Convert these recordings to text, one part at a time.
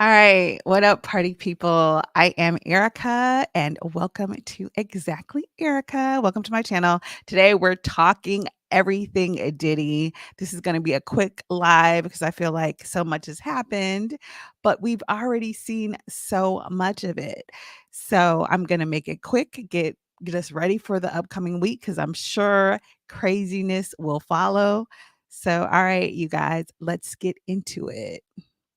All right, what up, party people? I am Erica, and welcome to Exactly Erica. Welcome to my channel. Today, we're talking everything Diddy. This is going to be a quick live because I feel like so much has happened, but we've already seen so much of it. So I'm going to make it quick, get us ready for the upcoming week because I'm sure craziness will follow. So, all right, you guys, let's get into it.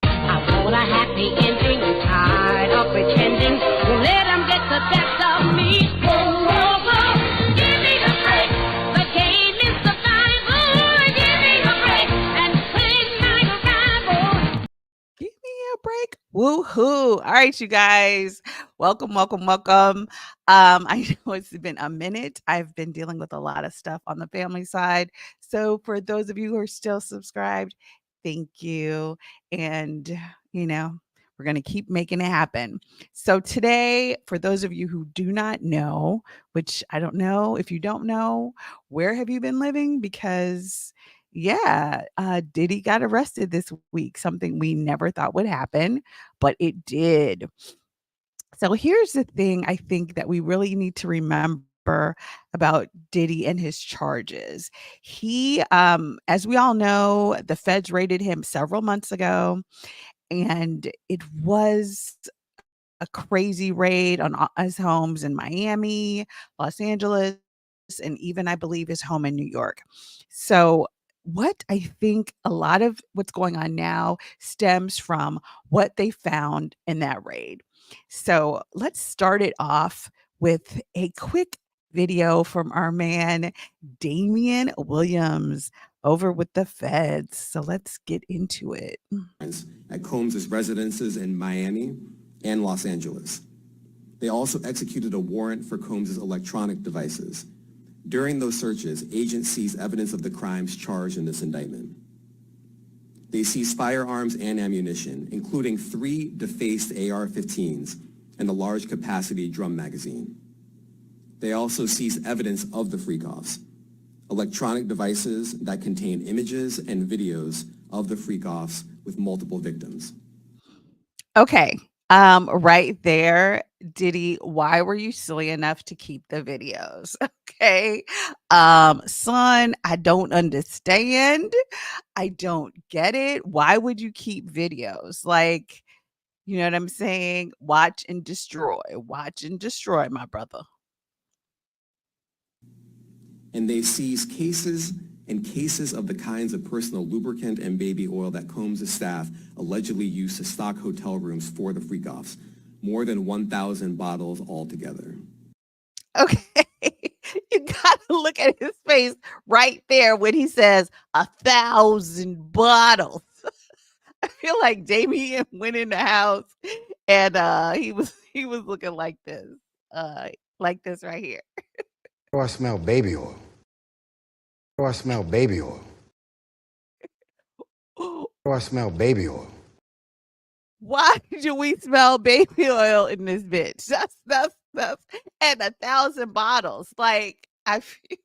I want a happy ending, tired of pretending. Won't let 'em get the best of me. Whoa, whoa, whoa, give me a break. The game is survival. Give me a break and claim my arrival. Give me a break. Woohoo. All right, you guys. Welcome, welcome, welcome. I know it's been a minute. I've been dealing with a lot of stuff on the family side. So for those of you who are still subscribed, thank you. And we're going to keep making it happen. So today, for those of you who do not know, which I don't know, if you don't know, where have you been living? Because Diddy got arrested this week, something we never thought would happen, but it did. So here's the thing I think that we really need to remember about Diddy and his charges. As we all know, the feds raided him several months ago, and it was a crazy raid on his homes in Miami, Los Angeles, and even I believe his home in New York. So what I think a lot of what's going on now stems from what they found in that raid. So let's start it off with a quick video from our man Damian Williams over with the feds. So let's get into it. At Combs' residences in Miami and Los Angeles. They also executed a warrant for Combs' electronic devices. During those searches, agents seized evidence of the crimes charged in this indictment. They seized firearms and ammunition, including 3 defaced AR-15s and a large capacity drum magazine. They also seized evidence of the freak-offs, electronic devices that contain images and videos of the freak-offs with multiple victims. Okay. Right there, Diddy, why were you silly enough to keep the videos? Okay. Son, I don't understand. I don't get it. Why would you keep videos? Like, you know what I'm saying? Watch and destroy. Watch and destroy, my brother. And they seized cases and cases of the kinds of personal lubricant and baby oil that Combs' staff allegedly used to stock hotel rooms for the freak-offs. More than 1,000 bottles altogether. Okay. You gotta look at his face right there when he says 1,000 bottles. I feel like Damien went in the house and he was looking like this right here. Oh, I smell baby oil. Oh, I smell baby oil. Oh, I smell baby oil. Why do we smell baby oil in this bitch? That's and 1,000 bottles. Like I feel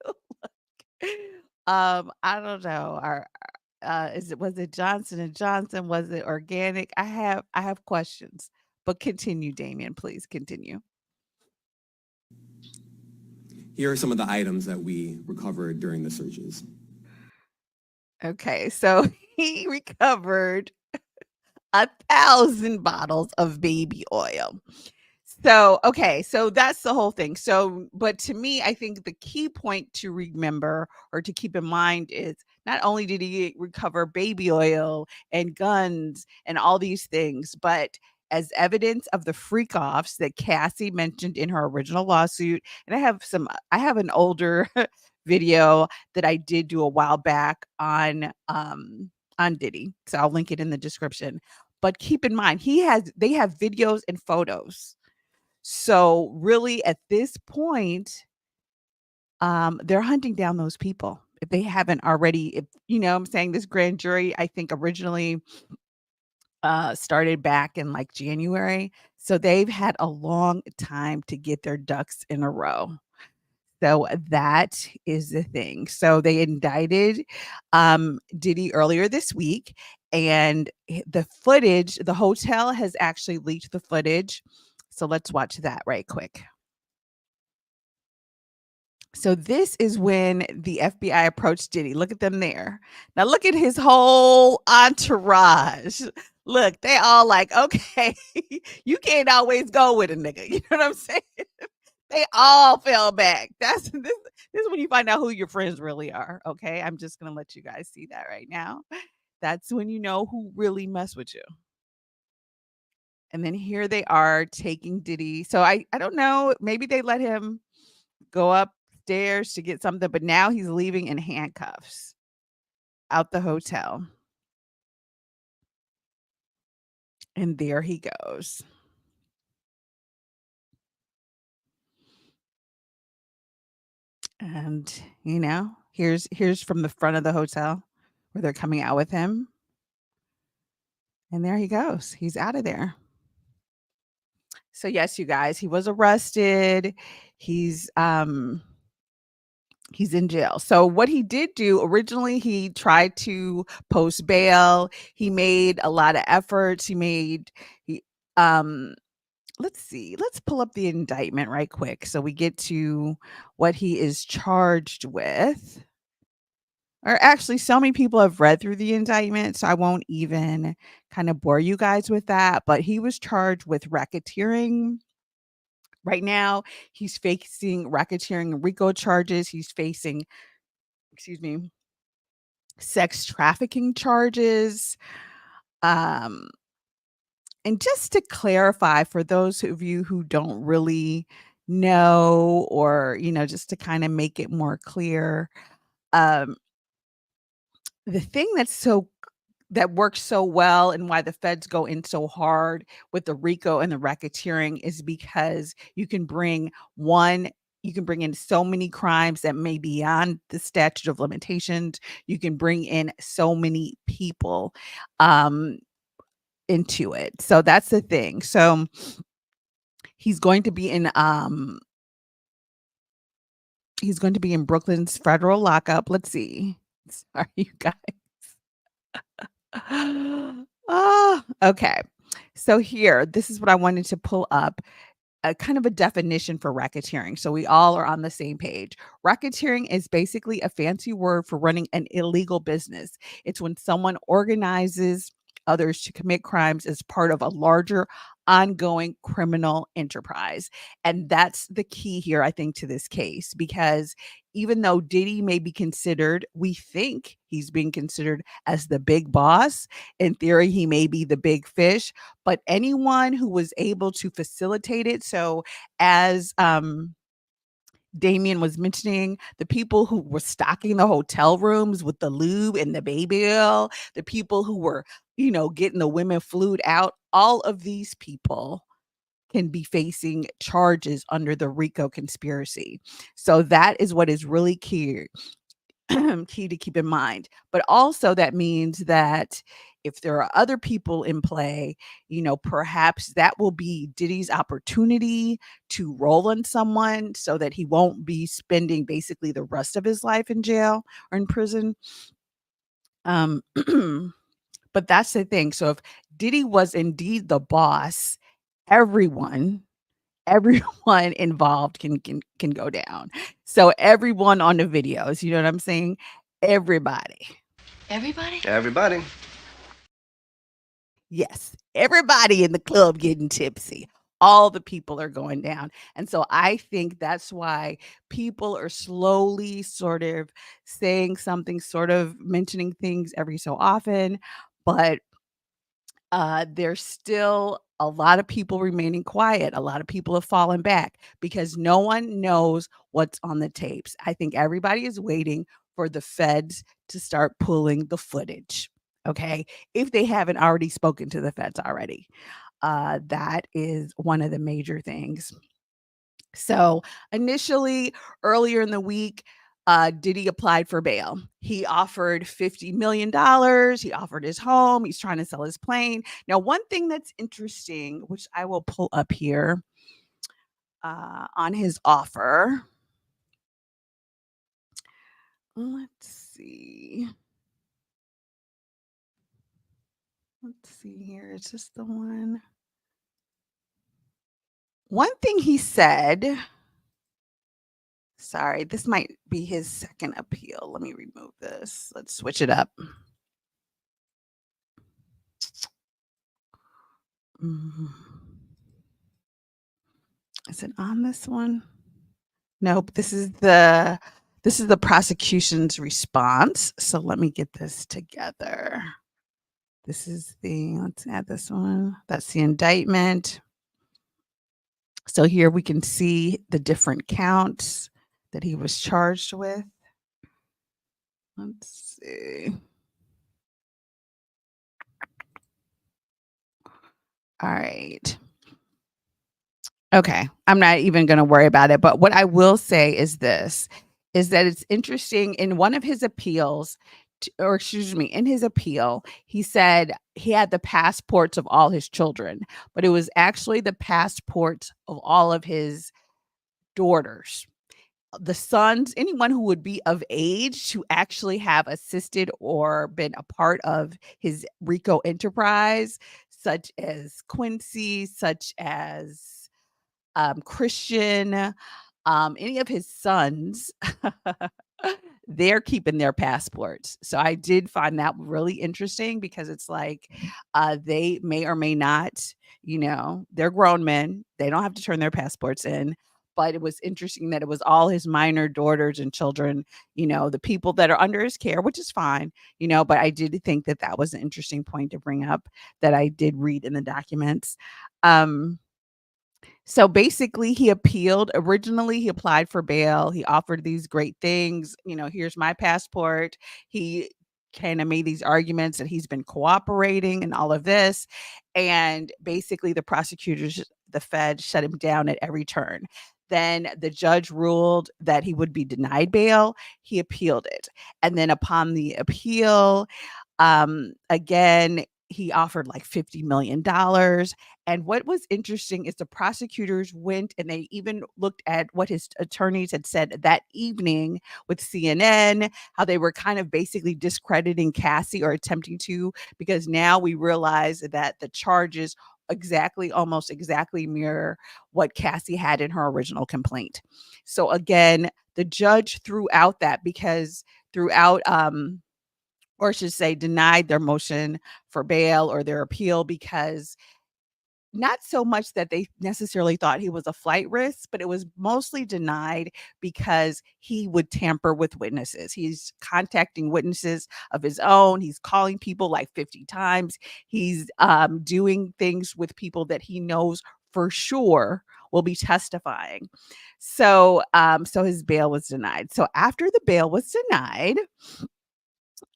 like I don't know. Was it Johnson and Johnson? Was it organic? I have questions. But continue, Damien. Please continue. Here are some of the items that we recovered during the searches. Okay, so he recovered 1,000 bottles of baby oil. So, okay, so that's the whole thing. So, but to me, I think the key point to remember or to keep in mind is not only did he recover baby oil and guns and all these things, but as evidence of the freak offs that Cassie mentioned in her original lawsuit. And I have an older video that I did do a while back on Diddy. So I'll link it in the description. But keep in mind, they have videos and photos. So really at this point, they're hunting down those people. If they haven't already, if I'm saying this grand jury, I think originally started back in like January. So they've had a long time to get their ducks in a row. So that is the thing. So they indicted Diddy earlier this week, And the footage, the hotel has actually leaked the footage. So let's watch that right quick. So this is when the FBI approached Diddy. Look at them there. Now look at his whole entourage. Look, they all like, okay, you can't always go with a nigga. You know what I'm saying? They all fell back. This is when you find out who your friends really are. Okay. I'm just gonna let you guys see that right now. That's when you know who really mess with you. And then here they are taking Diddy. So I don't know. Maybe they let him go upstairs to get something, but now he's leaving in handcuffs out the hotel. And there he goes. And here's from the front of the hotel where they're coming out with him. And there he goes. He's out of there. So yes, you guys, he was arrested. He's he's in jail. So what he did do originally, he tried to post bail. He made a lot of efforts. He let's see. Let's pull up the indictment right quick so we get to what he is charged with. Or actually, so many people have read through the indictment, so I won't even kind of bore you guys with that. But he was charged with racketeering. Right now, he's facing racketeering and RICO charges. He's facing, excuse me, sex trafficking charges. Um, and just to clarify for those of you who don't really know, or just to kind of make it more clear, um, the thing that works so well and why the feds go in so hard with the RICO and the racketeering is because you can bring in so many crimes that may be beyond the statute of limitations. You can bring in so many people into it. So that's the thing. So he's going to be in Brooklyn's federal lockup. Let's see. Sorry, you guys. Okay. So here, this is what I wanted to pull up, a kind of a definition for racketeering. So we all are on the same page. Racketeering is basically a fancy word for running an illegal business. It's when someone organizes others to commit crimes as part of a larger ongoing criminal enterprise. And that's the key here, I think, to this case, because even though Diddy may be considered, we think he's being considered as the big boss. In theory, he may be the big fish, but anyone who was able to facilitate it. So, as Damien was mentioning, the people who were stocking the hotel rooms with the lube and the baby oil, the people who were, getting the women flued out, all of these people can be facing charges under the RICO conspiracy. So that is what is really key. Key to keep in mind. But also that means that if there are other people in play, perhaps that will be Diddy's opportunity to roll on someone so that he won't be spending basically the rest of his life in jail or in prison. Um, but that's the thing. So if Diddy was indeed the boss, everyone everyone involved can go down. So everyone on the videos, you know what I'm saying? Everybody. Everybody? Everybody. Yes. Everybody in the club getting tipsy. All the people are going down. And so I think that's why people are slowly sort of saying something, sort of mentioning things every so often. But there's still a lot of people remaining quiet. A lot of people have fallen back because no one knows what's on the tapes. I think everybody is waiting for the feds to start pulling the footage. Okay. If they haven't already spoken to the feds already, that is one of the major things. So initially, earlier in the week, Diddy applied for bail. He offered $50 million. He offered his home. He's trying to sell his plane. Now, one thing that's interesting, which I will pull up here on his offer. Let's see. Let's see here. Is this the one? One thing he said, sorry, this might be his second appeal. Let me remove this. Let's switch it up. Mhm. Is it on this one? Nope. This is the prosecution's response. So let me get this together. This is let's add this one. That's the indictment. So here we can see the different counts that he was charged with. Let's see. All right. Okay. I'm not even going to worry about it. But what I will say is this is that it's interesting in one of his appeals, or excuse me, in his appeal, he said he had the passports of all his children, but it was actually the passports of all of his daughters. The sons, anyone who would be of age to actually have assisted or been a part of his RICO enterprise, such as Quincy, such as Christian, any of his sons, they're keeping their passports. So I did find that really interesting because it's like they may or may not, they're grown men. They don't have to turn their passports in. But it was interesting that it was all his minor daughters and children, the people that are under his care, which is fine, but I did think that that was an interesting point to bring up that I did read in the documents. So basically, he appealed. Originally, he applied for bail. He offered these great things. Here's my passport. He kind of made these arguments that he's been cooperating and all of this. And basically, the prosecutors, the Fed, shut him down at every turn. Then the judge ruled that he would be denied bail. He appealed it. And then upon the appeal, again, he offered like $50 million. And what was interesting is the prosecutors went and they even looked at what his attorneys had said that evening with CNN, how they were kind of basically discrediting Cassie or attempting to, because now we realize that the charges almost exactly mirror what Cassie had in her original complaint. So again, the judge threw out that because throughout, or I should say, denied their motion for bail or their appeal because not so much that they necessarily thought he was a flight risk, but it was mostly denied because he would tamper with witnesses. He's contacting witnesses of his own. He's calling people like 50 times. He's doing things with people that he knows for sure will be testifying. So his bail was denied. So after the bail was denied,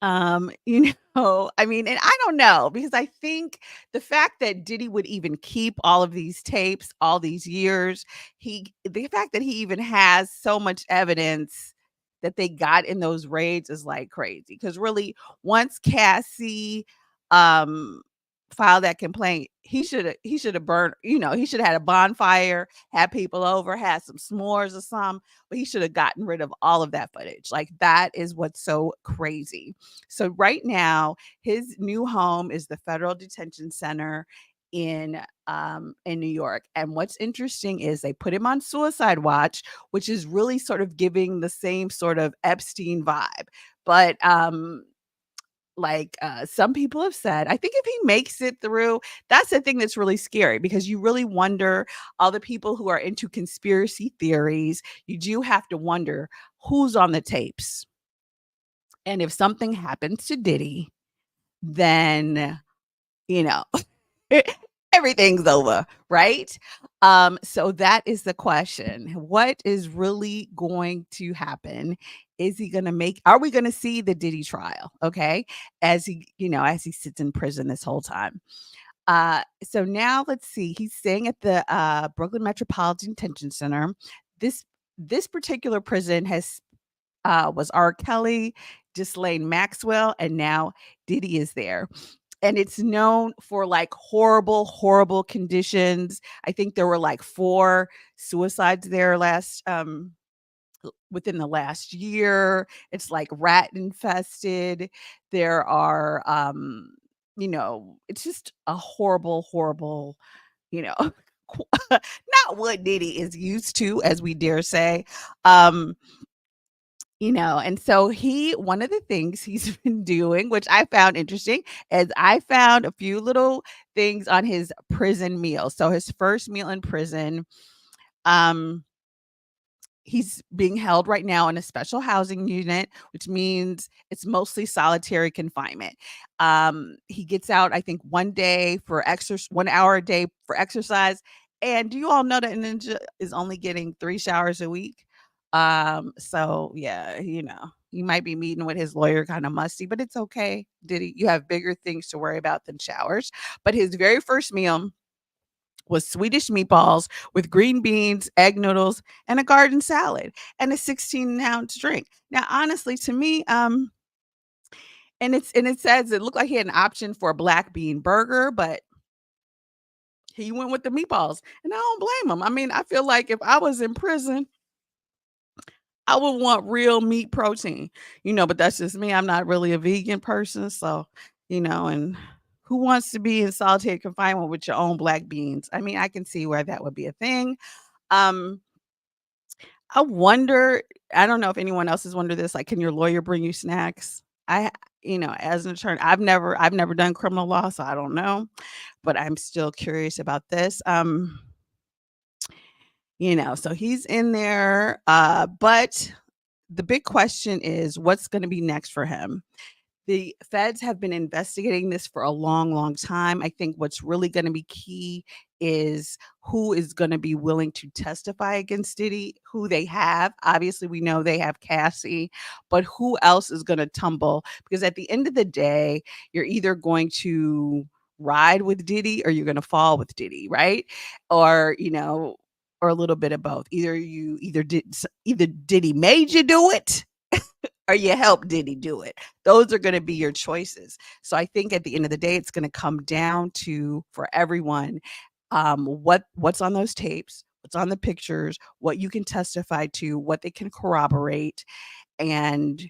I mean, and I don't know because I think the fact that Diddy would even keep all of these tapes all these years, the fact that he even has so much evidence that they got in those raids is like crazy. Because really, once Cassie um filed that complaint, he should have burned, he should have had a bonfire, had people over, had some s'mores or some, but he should have gotten rid of all of that footage. Like that is what's so crazy. So right now, his new home is the Federal Detention Center in New York. And what's interesting is they put him on suicide watch, which is really sort of giving the same sort of Epstein vibe. But some people have said, I think if he makes it through, that's the thing that's really scary because you really wonder, all the people who are into conspiracy theories, you do have to wonder who's on the tapes. And if something happens to Diddy, then, you know, everything's over, right? So that is the question. What is really going to happen? Is he going to are we going to see the Diddy trial? Okay. As he sits in prison this whole time. So now let's see. He's staying at the Brooklyn Metropolitan Detention Center. This particular prison was R. Kelly, Ghislaine Maxwell, and now Diddy is there. And it's known for like horrible, horrible conditions. I think there were like 4 suicides there within the last year. It's like rat infested. There are it's just a horrible, horrible, you know, not what Diddy is used to, as we dare say. Um, and so one of the things he's been doing, which I found interesting, is I found a few little things on his prison meal. So his first meal in prison, um, he's being held right now in a special housing unit, which means it's mostly solitary confinement. He gets out, I think, 1 day for 1 hour a day for exercise. And do you all know that Ninja is only getting 3 showers a week? So yeah, he might be meeting with his lawyer kind of musty, but it's okay. Diddy, you have bigger things to worry about than showers. But his very first meal was Swedish meatballs with green beans, egg noodles, and a garden salad, and a 16-ounce drink. Now, honestly, to me, and it says it looked like he had an option for a black bean burger, but he went with the meatballs, and I don't blame him. I mean, I feel like if I was in prison, I would want real meat protein, but that's just me. I'm not really a vegan person, so, and who wants to be in solitary confinement with your own black beans? I mean, I can see where that would be a thing. Um, I wonder, I don't know if anyone else has wondered this, like, can your lawyer bring you snacks? As an attorney, I've never done criminal law, so I don't know, but I'm still curious about this. So he's in there, but the big question is what's going to be next for him. The feds have been investigating this for a long, long time. I think what's really going to be key is who is going to be willing to testify against Diddy, who they have. Obviously, we know they have Cassie, but who else is going to tumble? Because at the end of the day, you're either going to ride with Diddy or you're going to fall with Diddy, right? Or, or a little bit of both. Either Diddy made you do it or you help Diddy do it. Those are going to be your choices. So I think at the end of the day, it's going to come down to, for everyone, what's on those tapes, what's on the pictures, what you can testify to, what they can corroborate, and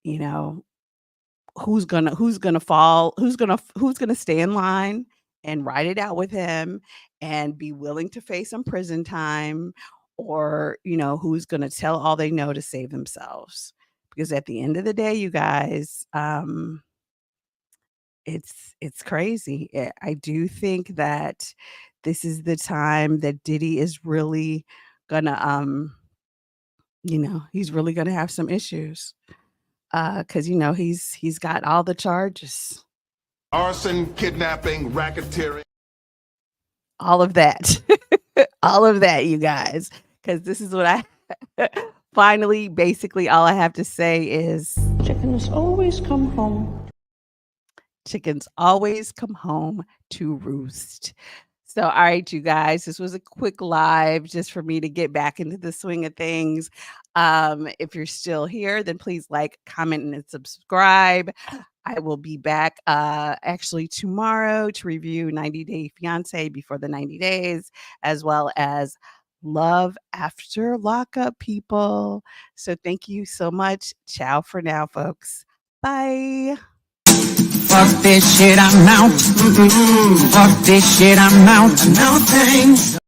who's gonna fall, who's gonna stay in line and ride it out with him and be willing to face some prison time, or who's gonna tell all they know to save themselves. Because at the end of the day, you guys, it's crazy. I do think that this is the time that Diddy is really gonna he's really gonna have some issues. Because he's got all the charges. Arson, kidnapping, racketeering. All of that. All of that, you guys. Because this is what I finally, basically, all I have to say is Chickens always come home. Chickens always come home to roost. So, all right, you guys, this was a quick live just for me to get back into the swing of things. If you're still here, then please like, comment, and subscribe. I will be back actually tomorrow to review 90 Day Fiance Before the 90 Days, as well as Love After Lockup, people. So thank you so much. Ciao for now, folks. Bye. Fuck this shit, I'm out. Fuck this shit, I'm out. No thanks.